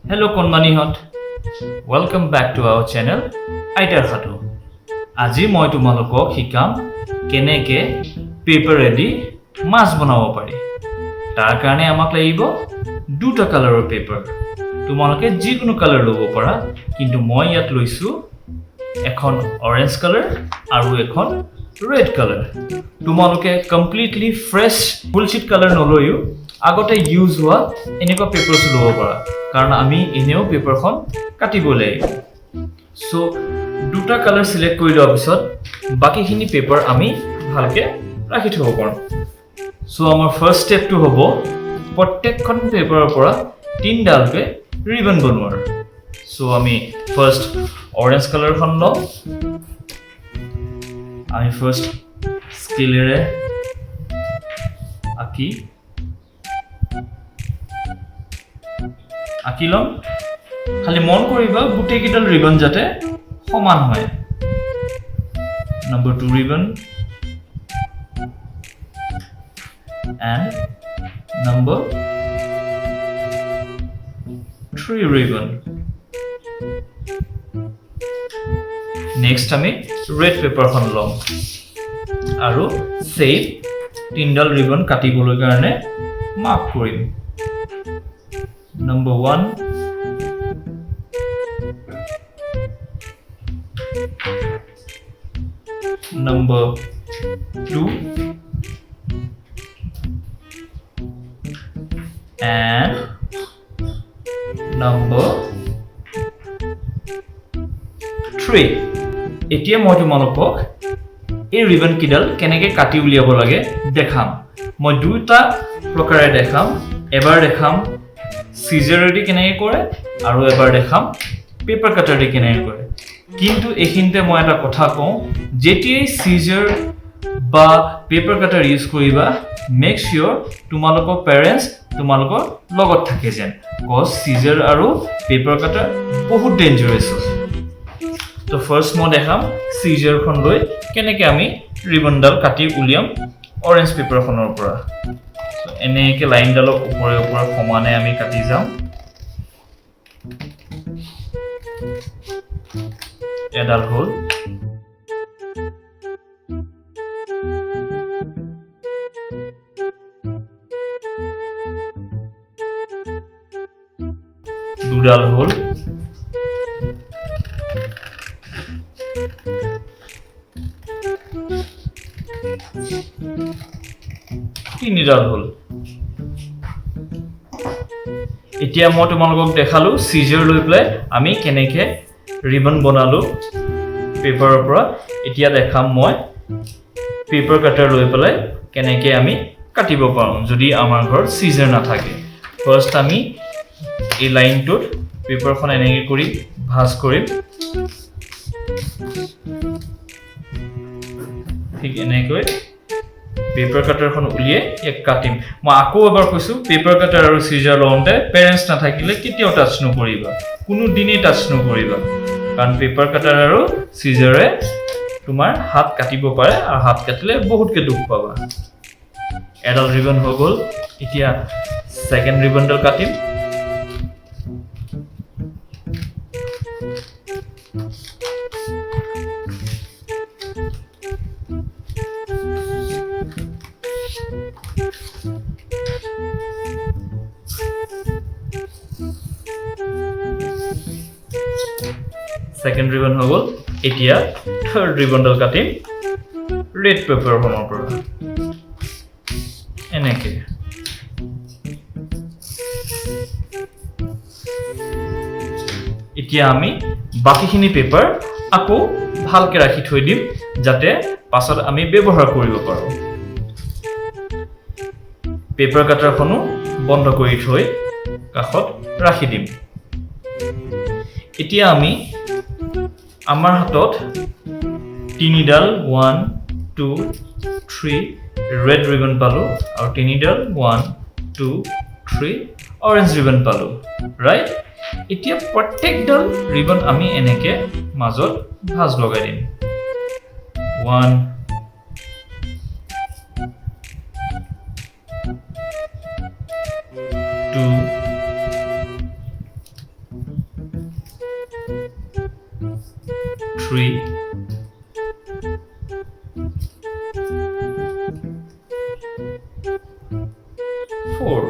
Hello Konmanihot. Welcome back to our channel Aaitar hadhu. Aji moi tumalokok hikam keneke paper edi mas banabo pari. Tar karone amak lagibo duta color paper. Tumaloke jikono color lobo para kintu moi yat loisu ekhon orange color aru ekhon red color. Tumaloke completely fresh full sheet color noloyu agote use hua eneko paper lobo para. কারণ আমি এনেও পেপারখন কাটিব লাগিব so দুটা colour select কৰি লোৱাৰ পিছত বাকিখিনি পেপাৰ আমি ভালকে ৰাখি থব পাৰোঁ সো আমাৰ ফাৰ্স্ট স্টেপটো হ'ব প্ৰত্যেকখন পেপাৰৰ পৰা তিনডালকে ৰিবন বনোৱাৰ সো আমি ফাৰ্স্ট অৰেঞ্জ কালাৰখন লওঁ আমি ফাৰ্স্ট স্কেলেৰে আকি আকিলম খালি মন কৰিবা গুটে কিডাল ৰিবন যাতে সমান হয় number 2 ribbon and number 3 ribbon next আমি red paper খন লম আৰু সেই তিনডাল ৰিবন কাটিবলৈ কাৰণে মাৰ্ক কৰিম Number 1 Number 2 and Number 3 এতিয়া মই তোমালোকক এই ৰিবন কিডাল কেনেকৈ কাটি উলিয়াব লাগে দেখাম মই দুটা প্ৰকাৰে দেখাম এবাৰ দেখাম সিজাৰেদি কেনেকৈ কৰে আৰু এবাৰ দেখাম পেপাৰ কাটাৰদি কেনেকৈ কৰে কিন্তু এখিনতে মই এটা কথা কওঁ যেতিয়াই সিজাৰ বা পেপাৰ কাটাৰ ইউজ কৰিবা মেক শিওৰ তোমালোকৰ পেৰেন্টস তোমালোকৰ লগত থাকে যেন কজ সিজাৰ আৰু পেপাৰ কাটাৰ বহুত ডেঞ্জাৰাছ তো ফাৰ্স্ট মই দেখাম সিজাৰখন লৈ কেনেকৈ আমি ৰিবনডাল কাটি উলিয়াম অৰেঞ্জ পেপাৰখনৰ পৰা এনেকে লাইনডালক ওপৰে ওপৰে সমানে আমি কাটি যাম এডাল হল দুডাল হল তিনিডাল হল এতিয়া মই তোমালোকক দেখালো সিজাৰ লৈ প্লে আমি কেনেকে ৰিবন বনালো পেপাৰৰ পৰা এতিয়া দেখাম মই পেপাৰ কাটাৰ লৈ প্লে কেনেকে আমি কাটিব পাৰোঁ যদি আমাৰ ঘৰ সিজাৰ নাথাকে ফাৰ্স্ট আমি এই লাইনটোত পেপাৰখন এনেকে কৰি ভাঁজ কৰিম ঠিক এনেকৈ পেপাৰ কাটাৰখন উলিয়ে এক কাটিম মই আকৌ এবাৰ কৈছো পেপাৰ কাটাৰ আৰু সিজাৰ লওঁতে পেৰেন্টস নাথাকিলে কেতিয়াও টাচ নকৰিবা কোনো দিনে টাচ নকৰিবা কাৰণ পেপাৰ কাটাৰ আৰু সিজাৰে তোমাৰ হাত কাটিব পাৰে আৰু হাত কাটিলে বহুতকে দুখ পাবা এডাল ৰিবন হৈ গ'ল এতিয়া সেকেন্ড ৰিবনডাল কাটিম Second ribbon হৈ গ'ল এতিয়া third ribbonডাল কাটিম red paper খনৰ পৰা এনেকে এতিয়া আমি বাকিখিনি পেপাৰ আকৌ ভালকে ৰাখি থৈ দিম যাতে পাছত আমি ব্যৱহাৰ কৰিব পাৰোঁ পেপাৰ কাটাৰখনো বন্ধ কৰি থৈ কাষত ৰাখি দিম এতিয়া আমি আমাৰ হাতত তিনিডাল 1 2 3 red ribbon পালো আৰু তিনিডাল 1 2 3 orange ribbon পালো ৰাইট এতিয়া প্ৰত্যেকডাল ৰিবন আমি এনেকে মাজত ভাঁজ লগাই দিম 1 2 3 4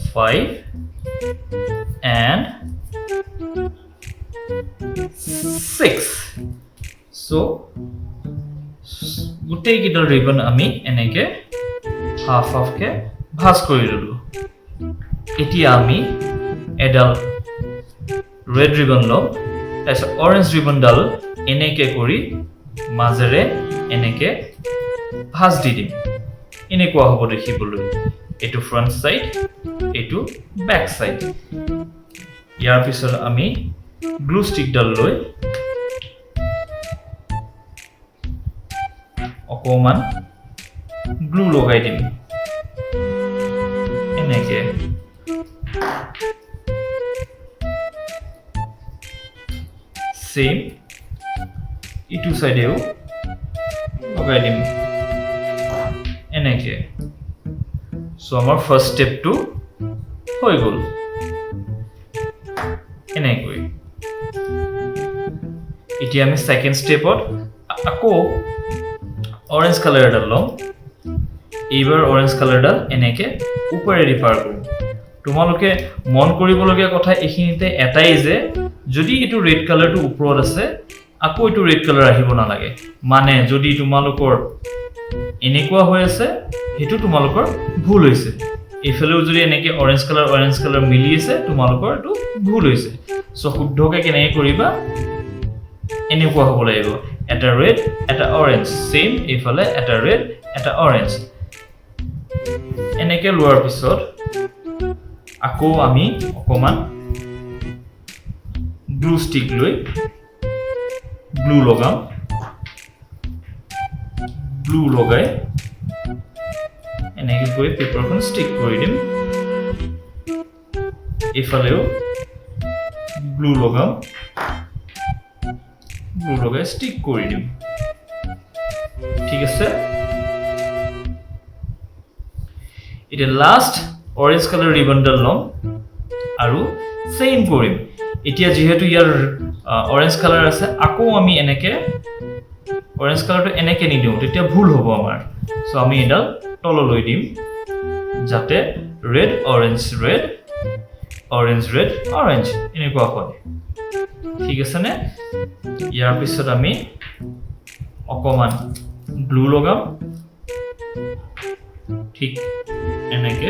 5 and 6 so গোটেই কিডাল ৰিবন আমি এনেকে হাফ হাফ কে ভাঁজ কৰি ললো এতিয়া আমি এডাল ৰেড ৰিবন লম তাৰপিছত অৰেঞ্জ ৰিবনডাল এনেকে কৰি মাজেৰে এনেকে ভাঁজ দি দিম এনেকুৱা হ'ব দেখিবলৈ এটো ফ্ৰন্ট সাইড এটো ব্যাক সাইড ইয়াৰ পিছত আমি গ্লু ষ্টিকডাল লৈ অকমান গ্লু লগাই দিম এনেকে সেম ইটু সাইডেও লগাই দিম এনেকে সো আমাৰ ফার্স্ট স্টেপটো হৈ গ'ল এনেকৈ এতিয়া আমি সেকেন্ড স্টেপত আকৌ অরেঞ্জ কালার এডাল লম এইবাৰ অৰেঞ্জ কালাৰডাল এনেকে ওপৰেদি পাৰ কৰিম তোমালোকে মন কৰিবলগীয়া কথা এইখিনিতে এটাই যে যদি এটো ৰেড কালাৰটো ওপৰত আছে আকৌ এটো ৰেড কালাৰ আহিব নালাগে মানে যদি তোমালোকৰ এনেকুৱা হৈ আছে হেতু তোমালোকৰ ভুল হৈছে এফালেও যদি এনেকে অৰেঞ্জ কালাৰ মিলি আছে তোমালোকৰ এটো ভুল হৈছে সো শুদ্ধকে কেনেকৈ কৰিবা এনেকুৱা হ'ব লাগিব এটা ৰেড এটা অৰেঞ্জ সেম এফালে এটা ৰেড এটা অৰেঞ্জ এনেকে লোৱাৰ পিছত আকৌ আমি অকমান গ্লু ষ্টিক লৈ গ্লু লগাম গ্লু লগাই এনেকে কৰি পেপাৰখন ষ্টিক কৰি দিম এফালেও গ্লু লগাম গ্লু লগাই ষ্টিক কৰি দিম ঠিক আছে এটা লাস্ট অৰেঞ্জ কালাৰ ৰিবনডাল লম আৰু সেম কৰিম এতিয়া যেহেতু ইয়াৰ অৰেঞ্জ কালাৰ আছে আকৌ আমি এনেকে অৰেঞ্জ কালাৰটো এনেকে নি দিও তেতিয়া ভুল হ'ব আমাৰ সো আমি এডাল তললৈ দিম যাতে ৰেড অৰেঞ্জ অৰেঞ্জ এনেকুৱা হয় ঠিক আছে নে ইয়াৰ পিছত আমি অকমান গ্লু লগাম ঠিক এনেকে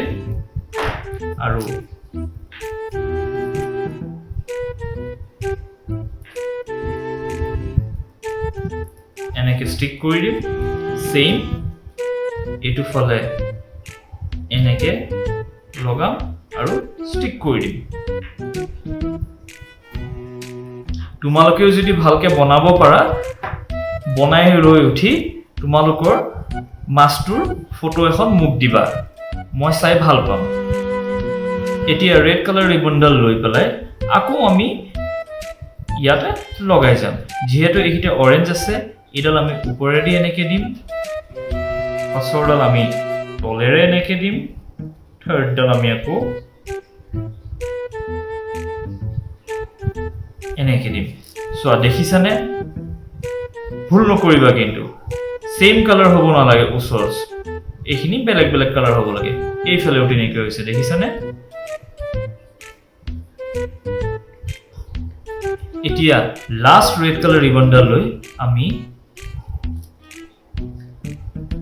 আৰু এনেকে ষ্টিক কৰি দিম সেম এটো ফলে এনেকে লগাম আৰু ষ্টিক কৰি দিম তোমালোকেও যদি ভালকে বনাব পাৰা বনাই ৰৈ উঠি তোমালোকৰ মাছটোৰ ফটো এখন মুক দিবা মই চাই ভাল পাম এতিয়া ৰেড কালাৰ ৰিবনডাল লৈ পেলাই আকৌ আমি ইয়াতে লগাই যাম যেহেতু এইটা অৰেঞ্জ আছে এডাল আমি ওপৰেদি এনেকে দিম পাছৰডাল আমি তলেৰে এনেকে দিম থাৰ্ডডাল আমি আকৌ এনেকে দিম সো দেখিছানে ভুল নকৰিবা কিন্তু সেম কালাৰ হ'ব নালাগে ওচৰত এইখিনি বেলেগ বেলেগ কালাৰ হ'ব লাগে এইফালেও তেনেকৈ হৈছে দেখিছানে এতিয়া লাস্ট ৰেড কালাৰ ৰিবনডাল লৈ আমি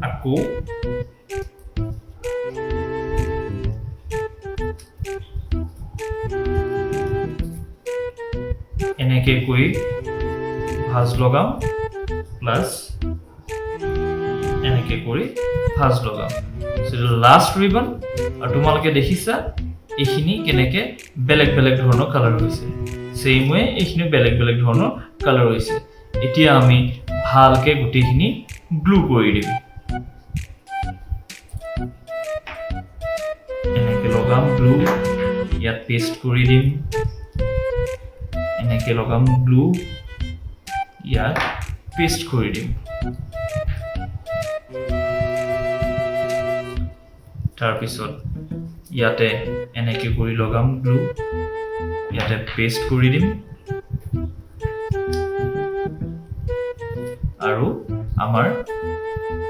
আকৌ এনেকে কৰি ভাঁজ লগাম প্লাস এনেকে কৰি ভাঁজ লগাম লাস্ট ৰিবন আৰু তোমালোকে দেখিছা এইখিনি কেনেকে বেলেগ বেলেগ ধৰণৰ কালাৰ হৈছে সেম ওয়ে এইখিনি বেলেগ বেলেগ ধৰণৰ কালাৰ হৈছে এতিয়া আমি ভালকে গুটিখিনি গ্লু কৰি দিম এনেকে লগাম গ্লু ইয়াত পেষ্ট কৰি দিম এনেকে লগাম গ্লু ইয়াত পেষ্ট কৰি দিম তাৰ পিছত ইয়াতে এনেকে কৰি লগাম গ্লু ইয়াতে পেষ্ট কৰি দিম আৰু আমাৰ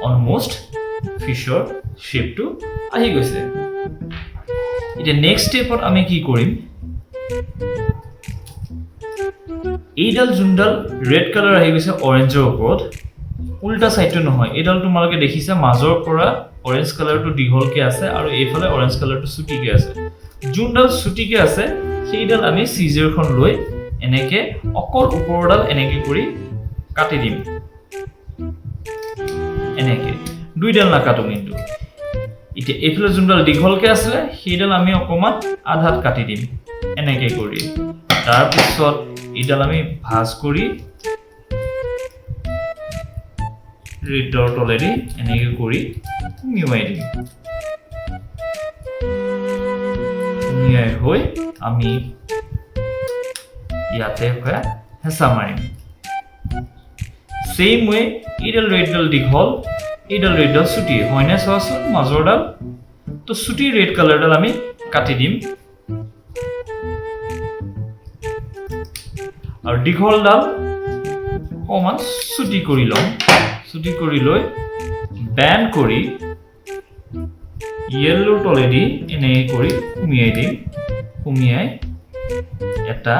অলমোস্ট ফিশৰ শেপটো আহি গৈছে এতিয়া নেক্সট স্টেপত আমি কি কৰিম এইডাল যোনডাল ৰেড কালাৰ আহি গৈছে অৰেঞ্জৰ ওপৰত উল্টা সাইডটো নহয় এইডাল তোমালোকে দেখিছা মাজৰ পৰা অৰেঞ্জ কালাৰটো দীঘলকে আছে আৰু এইফালে অৰেঞ্জ কালাৰটো ছুটিকে আছে যোনডাল ছুটিকে আছে সেইডাল আমি সিজাৰখন লৈ এনেকে অকল ওপৰডাল এনেকে কৰি কাটি দিম এনেকে দুইডাল না কাটো কিন্তু এতিয়া এইফালে যোনডাল দীঘলকে আছে সেইডাল আমি অকমান আধাত কাটি দিম এনেকে কৰি তাৰ পিছত এইডাল আমি ভাঁজ কৰি ৰেডৰ তলেদি এনেকে কৰি মিৱাই দিম মিৱাই হৈ আমি ইয়াতে হেঁচা মাৰিম সেম ওয়ে এইডাল ৰেডডাল দীঘল এইডাল ৰেডডাল ছুটি হয়নে চোৱাচোন মাজৰডাল তো ছুটি ৰেড কালাৰডাল আমি কাটি দিম আৰু দীঘলডাল অকমান ছুটি কৰি লম ছুটি কৰি লৈ ব্যান্ড কৰি ইয়েলো তলেদি এনেকৈ কৰি সুমিয়াই দিম সুমিয়াই এটা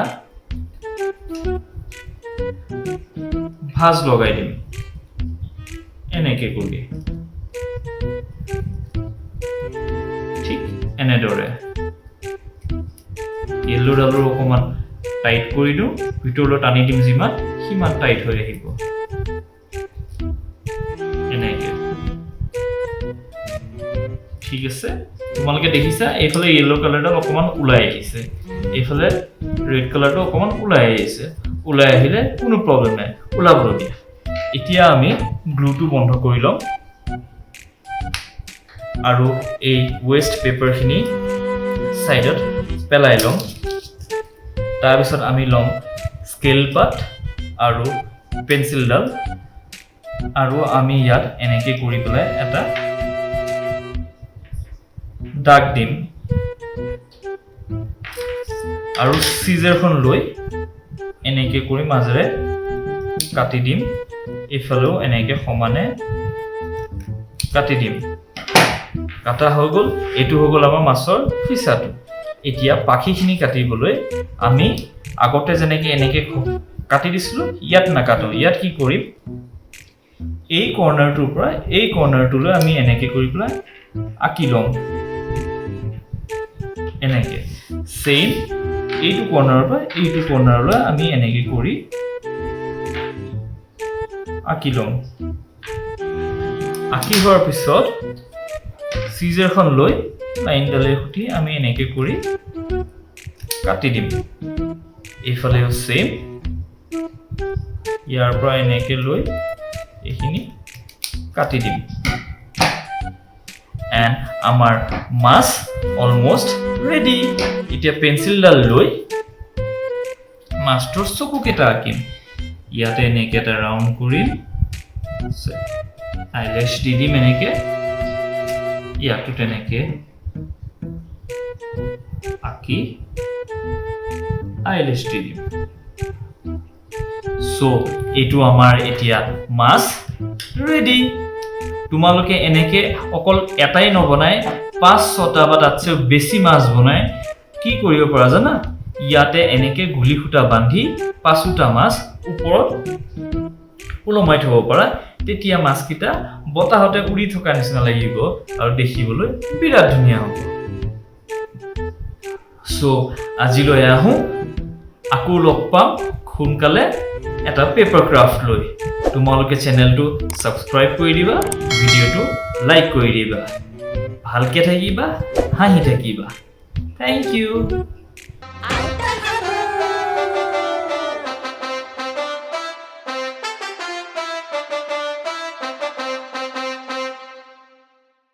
ভাঁজ লগাই দিম এনেকৈ কৰি ঠিক এনেদৰে ইয়েলোডালৰ অকমান টাইট কৰি দিওঁ ভিতৰলৈ টানি দিম যিমান সিমান টাইট হৈ আহিব এনেকে ঠিক আছে তোমালোকে দেখিছা এইফালে ইয়েলো কালাৰডাল অকমান ওলাই আহিছে এইফালে ৰেড কালাৰটো অকমান ওলাই আহিছে ওলাই আহিলে কোনো প্ৰবলেম নাই ওলাবলৈ দিয়া এতিয়া আমি গ্লুটো বন্ধ কৰি লম আৰু এই ওয়েস্ট পেপাৰখিনি সাইডত পেলাই লম তাৰপিছত আমি লম স্কেল পাত আৰু পেন্সিলডাল আৰু আমি ইয়াত এনেকৈ কৰি পেলাই এটা দাগ দিম আৰু সিজাৰখন লৈ এনেকৈ কৰি মাজেৰে কাটি দিম এইফালেও এনেকৈ সমানে কাটি দিম কাটা হৈ গ'ল এইটো হৈ গ'ল আমাৰ মাছৰ ফিছাটো এতিয়া পাখিখিনি কাটিবলৈ আমি আগতে যেনেকৈ এনেকৈ কাটি দিছিলোঁ ইয়াত নাকাটো ইয়াত কি কৰিম এই কৰ্নাৰটোৰ পৰা এই কৰ্নাৰটোলৈ আমি এনেকৈ কৰি পেলাই আঁকি ল'ম এনেকৈ সেম এইটো কৰ্নাৰৰ পৰা এইটো কৰ্নাৰলৈ আমি এনেকৈ কৰি আঁকি ল'ম আঁকি হোৱাৰ পিছত সিজাৰখন লৈ লাইনডালেৰ সৈতে আমি এনেকৈ কৰি কাটি দিম এইফালেও সেম ইয়াৰ পৰা এনেকৈ লৈ এইখিনি কাটি দিম এণ্ড আমাৰ মাছ অলমোষ্ট ৰেডি এতিয়া পেন্সিলডাল লৈ মাছটোৰ চকুকেইটা আঁকিম ইয়াতে এনেকৈ এটা ৰাউণ্ড কৰিম আইলেছ দি দিম এনেকৈ ইয়াতো তেনেকৈ আঁকি আইলেছ দি দিম সো এইটো আমাৰ এতিয়া মাছ ৰেডি তোমালোকে এনেকে অকল এটাই নবনাই 5-6টা বা তাতছেও বেছি মাছ বনাই কি কৰিব পৰা জানা ইয়াতে এনেকে গুলি খুটা বান্ধি 5টা মাছ ওপৰত ওলমাই থব পৰা তেতিয়া মাছকিটা বতাহতে উৰি থকা নিচিনা লাগিব আৰু দেখিবলৈ বিৰাট ধুনীয়া হ'ব সো আজিলৈ আহোঁ আকৌ লগ পাম সোনকালে এটা পেপাৰ ক্ৰাফ্ট লৈ তোমালোকে চেনেলটো সাবস্ক্ৰাইব কৰি দিবা ভিডিঅটো লাইক কৰি দিবা ভালকে থাকিবা হাঁহি থাকিবা থ্যাংক ইউ